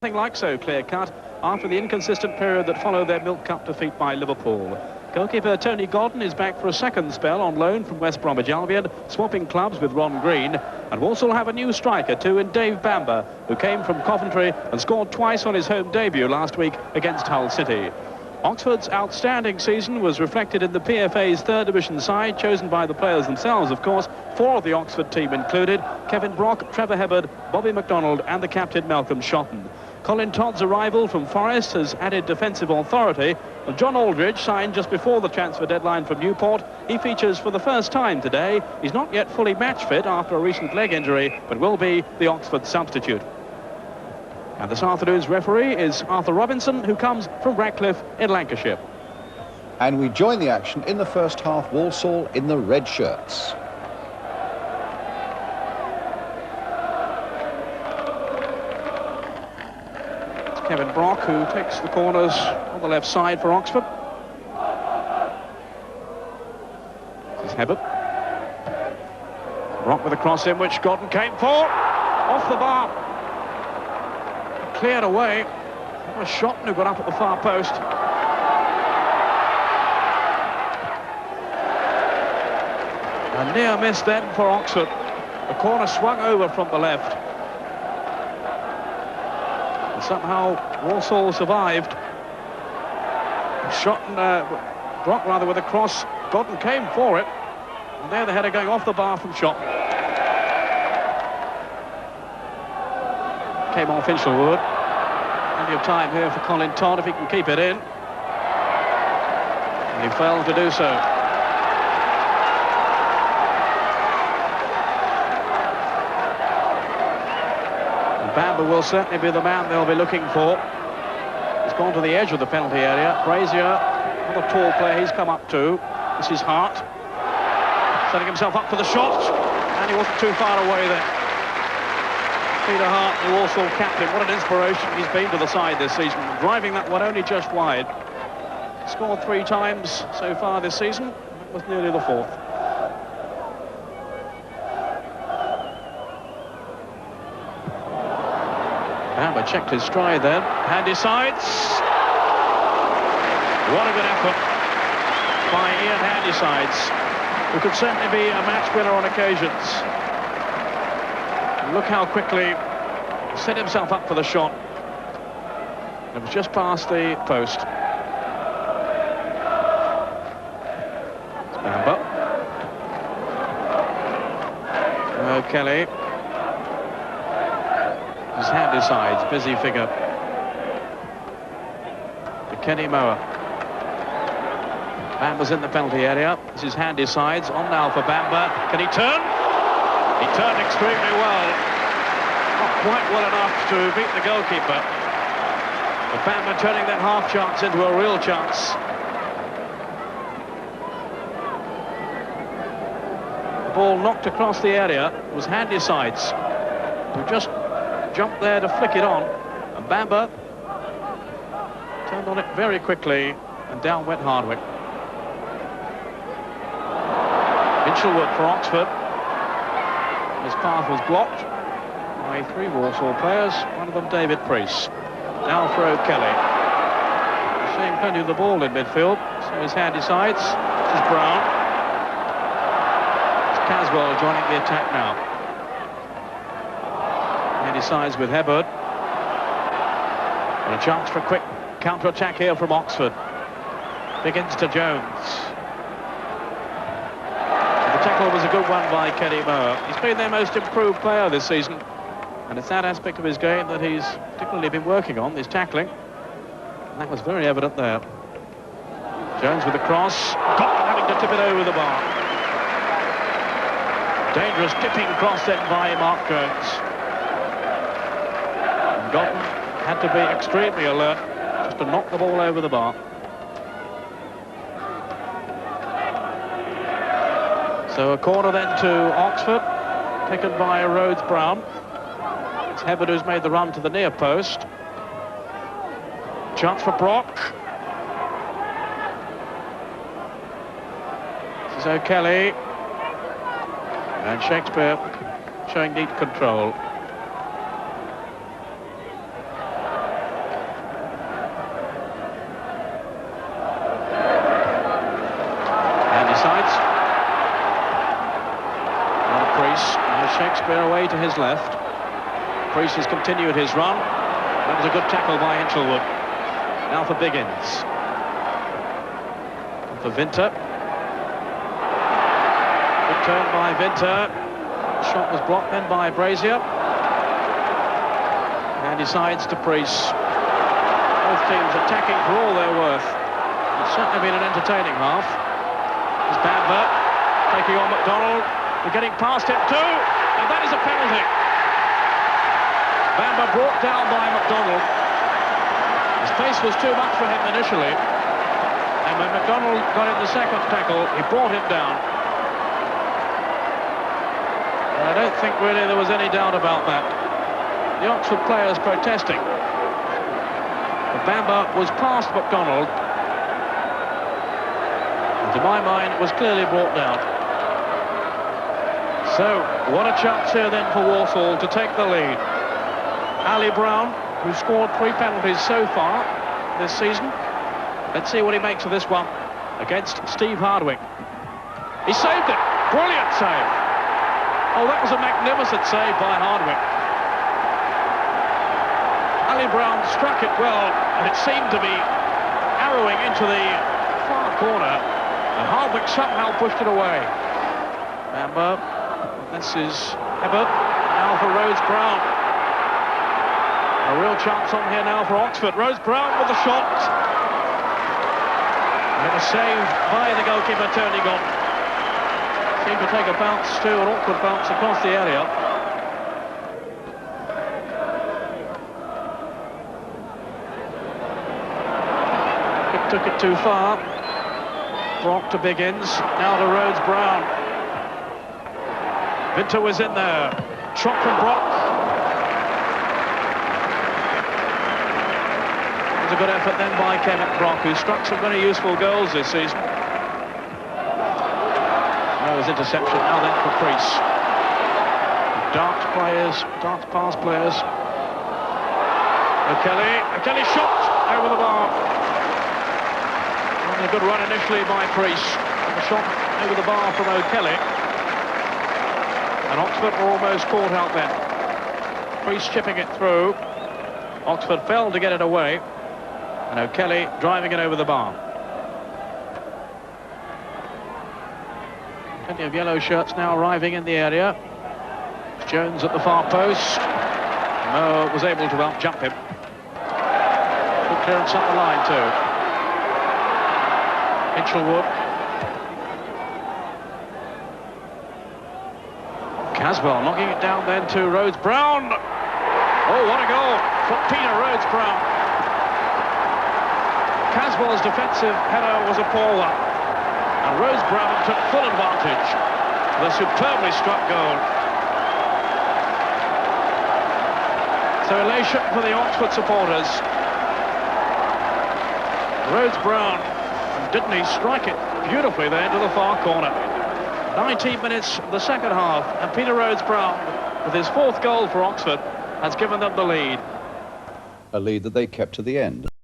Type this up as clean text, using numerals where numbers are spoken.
Nothing like so clear-cut after the inconsistent period that followed their Milk Cup defeat by Liverpool. Goalkeeper Tony Gordon is back for a second spell on loan from West Bromwich Albion, swapping clubs with Ron Green. And Walsall have a new striker too in Dave Bamber, who came from Coventry and scored twice on his home debut last week against Hull City. Oxford's outstanding season was reflected in the PFA's third division side, chosen by the players themselves, of course. Four of the Oxford team included Kevin Brock, Trevor Hibbard, Bobby MacDonald and the captain Malcolm Shotton. Colin Todd's arrival from Forest has added defensive authority. And John Aldridge signed just before the transfer deadline from Newport. He features for the first time today. He's not yet fully match fit after a recent leg injury, but will be the Oxford substitute. And this afternoon's referee is Arthur Robinson, who comes from Ratcliffe in Lancashire. And we join the action in the first half, Walsall in the red shirts. It's Kevin Brock who takes the corners on the left side for Oxford. This is Hibbert. Brock with a cross in which Gordon came for. Off the bar. Cleared away. That was Shotton who got up at the far post. A near miss then for Oxford. The corner swung over from the left. And somehow Walsall survived. Shotton, Brock rather, with a cross. Gordon came for it. And there the header going off the bar from Shotton. Came off Hinchelwood. Plenty of time here for Colin Todd if he can keep it in. And he failed to do so. And Bamber will certainly be the man they'll be looking for. He's gone to the edge of the penalty area. Brazier, another tall player he's come up to. This is Hart. Setting himself up for the shot. And he wasn't too far away there. Peter Hart, the Walsall captain, what an inspiration he's been to the side this season, driving that one only just wide. Scored 3 times so far this season. That was nearly the 4th. Bamber checked his stride then. Handy sides. What a good effort by Ian Handysides, who could certainly be a match winner on occasions. Look how quickly he set himself up for the shot. It was just past the post. Bamber. Kelly. His Handysides, busy figure. To Kenny Mower. Bamber's in the penalty area. This is Handysides. On now for Bamber. Can he turn? He turned extremely well. Not quite well enough to beat the goalkeeper. But Bamber turning that half chance into a real chance. The ball knocked across the area. It was Handysides who just jumped there to flick it on. And Bamber turned on it very quickly, and down went Hardwick. Hinchelwood for Oxford. His path was blocked by 3 Walsall players, one of them David Priest. Now for O'Kelly. Seeing plenty of the ball in midfield, so his Handysides. This is Brown. It's Caswell joining the attack now. Handysides with Hibbard. And a chance for a quick counter-attack here from Oxford. Begins to Jones. The tackle was a good one by Kenny Mower. He's been their most improved player this season, and it's that aspect of his game that he's particularly been working on, his tackling, and that was very evident there. Jones with a cross, Gordon having to tip it over the bar. Dangerous tipping cross then by Mark Jones. And Gordon had to be extremely alert just to knock the ball over the bar. So a corner then to Oxford, taken by Rhodes Brown. It's Hibbard who's made the run to the near post. Chance for Brock. This is O'Kelly. And Shakespeare showing neat control. to his left. Priest has continued his run. That was a good tackle by Hinchelwood. Now for Biggins. For Vinter. Good turn by Vinter. The shot was blocked then by Brazier. And decides to Priest. Both teams attacking for all they're worth. It's certainly been an entertaining half. There's Bamber taking on McDonald. They're getting past him too. And that is a penalty. Bamber brought down by McDonald. His pace was too much for him initially. And when McDonald got in the second tackle, he brought him down. And I don't think really there was any doubt about that. The Oxford players protesting. But Bamber was past McDonald. And to my mind, was clearly brought down. So, what a chance here then for Walsall to take the lead. Ali Brown, who scored 3 penalties so far this season. Let's see what he makes of this one against Steve Hardwick. He saved it. Brilliant save. Oh, that was a magnificent save by Hardwick. Ali Brown struck it well, and it seemed to be arrowing into the far corner, and Hardwick somehow pushed it away. Bamber, this is Ebbert, now for Rhodes Brown. A real chance on here now for Oxford. Rhodes Brown with the shot. And it was saved by the goalkeeper, Tony Gordon. Seemed to take a bounce too, an awkward bounce across the area. It took it too far. Brock to Biggins, now to Rhodes Brown. Vinter was in there. Shot from Brock. A good effort then by Kevin Brock, who struck some very useful goals this season. That was interception now then for Priest. Darts players, darts pass players. O'Kelly shot over the bar. And a good run initially by Priest. And the shot over the bar from O'Kelly. And Oxford were almost caught out then. Priest chipping it through. Oxford failed to get it away. And O'Kelly driving it over the bar. Plenty of yellow shirts now arriving in the area. Jones at the far post. Moore was able to out-jump him. Good clearance up the line too. Hinchelwood. Caswell knocking it down then to Rhodes Brown. Oh, what a goal for Peter Rhodes Brown. Caswell's defensive header was a poor one, and Rhodes Brown took full advantage of the superbly struck goal. So elation for the Oxford supporters. Rhodes Brown, and didn't he strike it beautifully there into the far corner. 19 minutes of the second half, and Peter Rhodes Brown, with his 4th goal for Oxford, has given them the lead. A lead that they kept to the end.